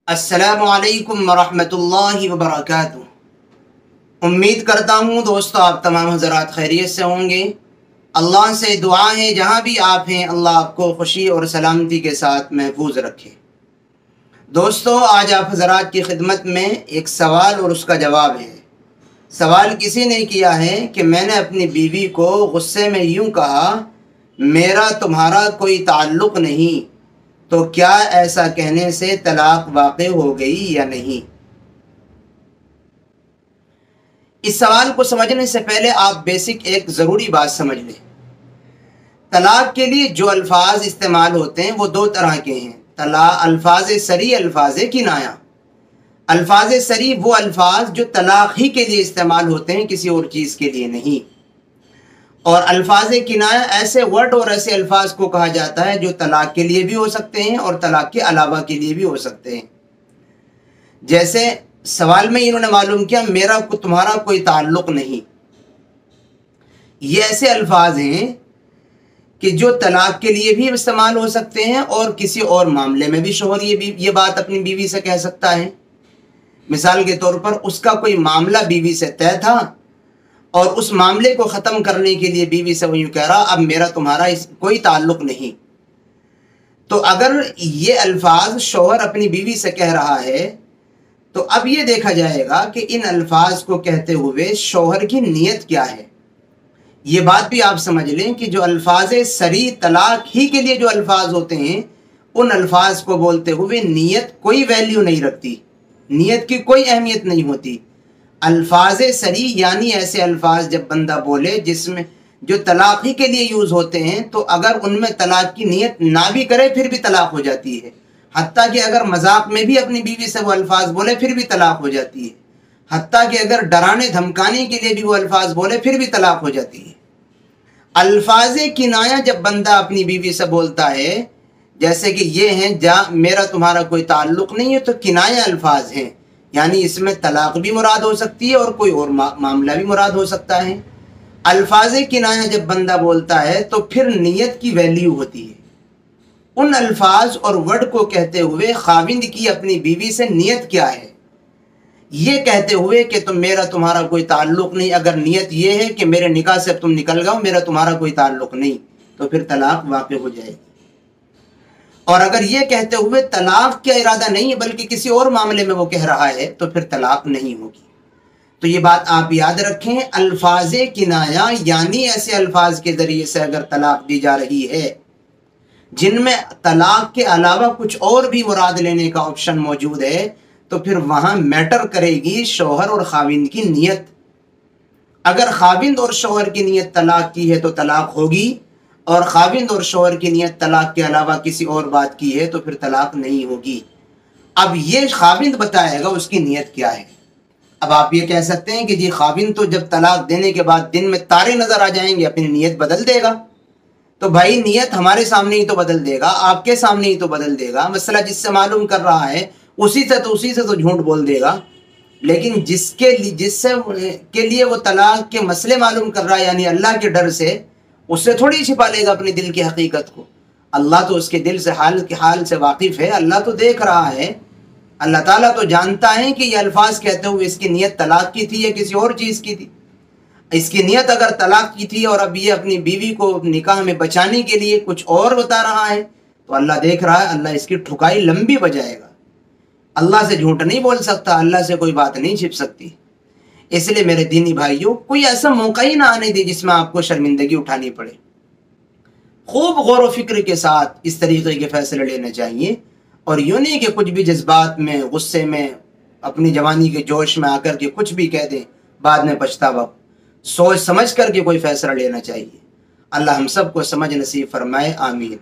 السلام علیکم ورحمۃ اللہ وبرکاتہ۔ امید کرتا ہوں دوستو آپ تمام حضرات خیریت سے ہوں گے۔ اللہ سے دعا ہے جہاں بھی آپ ہیں اللہ آپ کو خوشی اور سلامتی کے ساتھ محفوظ رکھے۔ دوستو آج آپ حضرات کی خدمت میں ایک سوال اور اس کا جواب ہے۔ سوال کسی نے کیا ہے کہ میں نے اپنی بیوی کو غصے میں یوں کہا میرا تمہارا کوئی تعلق نہیں، تو کیا ایسا کہنے سے طلاق واقع ہو گئی یا نہیں؟ اس سوال کو سمجھنے سے پہلے آپ بیسک ایک ضروری بات سمجھ لیں۔ طلاق کے لیے جو الفاظ استعمال ہوتے ہیں وہ دو طرح کے ہیں، الفاظ صریح، الفاظ کنایہ۔ الفاظ صریح وہ الفاظ جو طلاق ہی کے لیے استعمال ہوتے ہیں، کسی اور چیز کے لیے نہیں، اور الفاظ کنایہ ایسے ورڈ اور ایسے الفاظ کو کہا جاتا ہے جو طلاق کے لیے بھی ہو سکتے ہیں اور طلاق کے علاوہ کے لیے بھی ہو سکتے ہیں۔ جیسے سوال میں انہوں نے معلوم کیا میرا تمہارا کوئی تعلق نہیں، یہ ایسے الفاظ ہیں کہ جو طلاق کے لیے بھی استعمال ہو سکتے ہیں اور کسی اور معاملے میں بھی شوہر یہ بات اپنی بیوی سے کہہ سکتا ہے۔ مثال کے طور پر اس کا کوئی معاملہ بیوی سے طے تھا اور اس معاملے کو ختم کرنے کے لیے بیوی سے وہ یوں کہہ رہا اب میرا تمہارا کوئی تعلق نہیں، تو اگر یہ الفاظ شوہر اپنی بیوی سے کہہ رہا ہے تو اب یہ دیکھا جائے گا کہ ان الفاظ کو کہتے ہوئے شوہر کی نیت کیا ہے۔ یہ بات بھی آپ سمجھ لیں کہ جو الفاظ صریح طلاق ہی کے لیے جو الفاظ ہوتے ہیں ان الفاظ کو بولتے ہوئے نیت کوئی ویلیو نہیں رکھتی، نیت کی کوئی اہمیت نہیں ہوتی۔ الفاظ صریح یعنی ایسے الفاظ جب بندہ بولے جس میں جو طلاق ہی کے لیے یوز ہوتے ہیں، تو اگر ان میں طلاق کی نیت نہ بھی کرے پھر بھی طلاق ہو جاتی ہے، حتیٰ کہ اگر مذاق میں بھی اپنی بیوی سے وہ الفاظ بولے پھر بھی طلاق ہو جاتی ہے، حتیٰ کہ اگر ڈرانے دھمکانے کے لیے بھی وہ الفاظ بولے پھر بھی طلاق ہو جاتی ہے۔ الفاظ کنایہ جب بندہ اپنی بیوی سے بولتا ہے جیسے کہ یہ ہیں میرا تمہارا کوئی تعلق نہیں ہے، تو کنایہ الفاظ ہیں، یعنی اس میں طلاق بھی مراد ہو سکتی ہے اور کوئی اور معاملہ بھی مراد ہو سکتا ہے۔ الفاظ کنایہ جب بندہ بولتا ہے تو پھر نیت کی ویلیو ہوتی ہے۔ ان الفاظ اور ورڈ کو کہتے ہوئے خاوند کی اپنی بیوی سے نیت کیا ہے، یہ کہتے ہوئے کہ میرا تمہارا کوئی تعلق نہیں، اگر نیت یہ ہے کہ میرے نکاح سے اب تم نکل گاؤ، میرا تمہارا کوئی تعلق نہیں، تو پھر طلاق واقع ہو جائے گی۔ اور اگر یہ کہتے ہوئے طلاق کا ارادہ نہیں ہے بلکہ کسی اور معاملے میں وہ کہہ رہا ہے تو پھر طلاق نہیں ہوگی۔ تو یہ بات آپ یاد رکھیں، الفاظ کنایہ یعنی ایسے الفاظ کے ذریعے سے اگر طلاق دی جا رہی ہے جن میں طلاق کے علاوہ کچھ اور بھی مراد لینے کا آپشن موجود ہے، تو پھر وہاں میٹر کرے گی شوہر اور خاوند کی نیت۔ اگر خاوند اور شوہر کی نیت طلاق کی ہے تو طلاق ہوگی، اور خاوند اور شوہر کی نیت طلاق کے علاوہ کسی اور بات کی ہے تو پھر طلاق نہیں ہوگی۔ اب یہ خاوند بتائے گا اس کی نیت کیا ہے۔ اب آپ یہ کہہ سکتے ہیں کہ جی خاوند تو جب طلاق دینے کے بعد دن میں تارے نظر آ جائیں گے اپنی نیت بدل دے گا، تو بھائی نیت ہمارے سامنے ہی تو بدل دے گا، آپ کے سامنے ہی تو بدل دے گا۔ مسئلہ جس سے معلوم کر رہا ہے اسی سے تو جھوٹ بول دے گا، لیکن جس کے لیے وہ طلاق کے مسئلے معلوم کر رہا ہے یعنی اللہ کے ڈر سے، اس سے تھوڑی چھپا لے گا اپنے دل کی حقیقت کو۔ اللہ تو اس کے دل سے حال سے واقف ہے، اللہ تو دیکھ رہا ہے، اللہ تعالیٰ تو جانتا ہے کہ یہ الفاظ کہتے ہوئے اس کی نیت طلاق کی تھی یا کسی اور چیز کی تھی۔ اس کی نیت اگر طلاق کی تھی اور اب یہ اپنی بیوی کو نکاح میں بچانے کے لیے کچھ اور بتا رہا ہے تو اللہ دیکھ رہا ہے، اللہ اس کی ٹھکائی لمبی بجائے گا۔ اللہ سے جھوٹ نہیں بول سکتا، اللہ سے کوئی بات نہیں چھپ سکتی۔ اس لیے میرے دینی بھائیوں کوئی ایسا موقع ہی نہ آنے دی جس میں آپ کو شرمندگی اٹھانی پڑے۔ خوب غور و فکر کے ساتھ اس طریقے کے فیصلے لینے چاہیے، اور یوں نہیں کہ کچھ بھی جذبات میں، غصے میں، اپنی جوانی کے جوش میں آ کر کے کچھ بھی کہہ دیں بعد میں پچھتاوا۔ سوچ سمجھ کر کے کوئی فیصلہ لینا چاہیے۔ اللہ ہم سب کو سمجھ نصیب فرمائے، آمین۔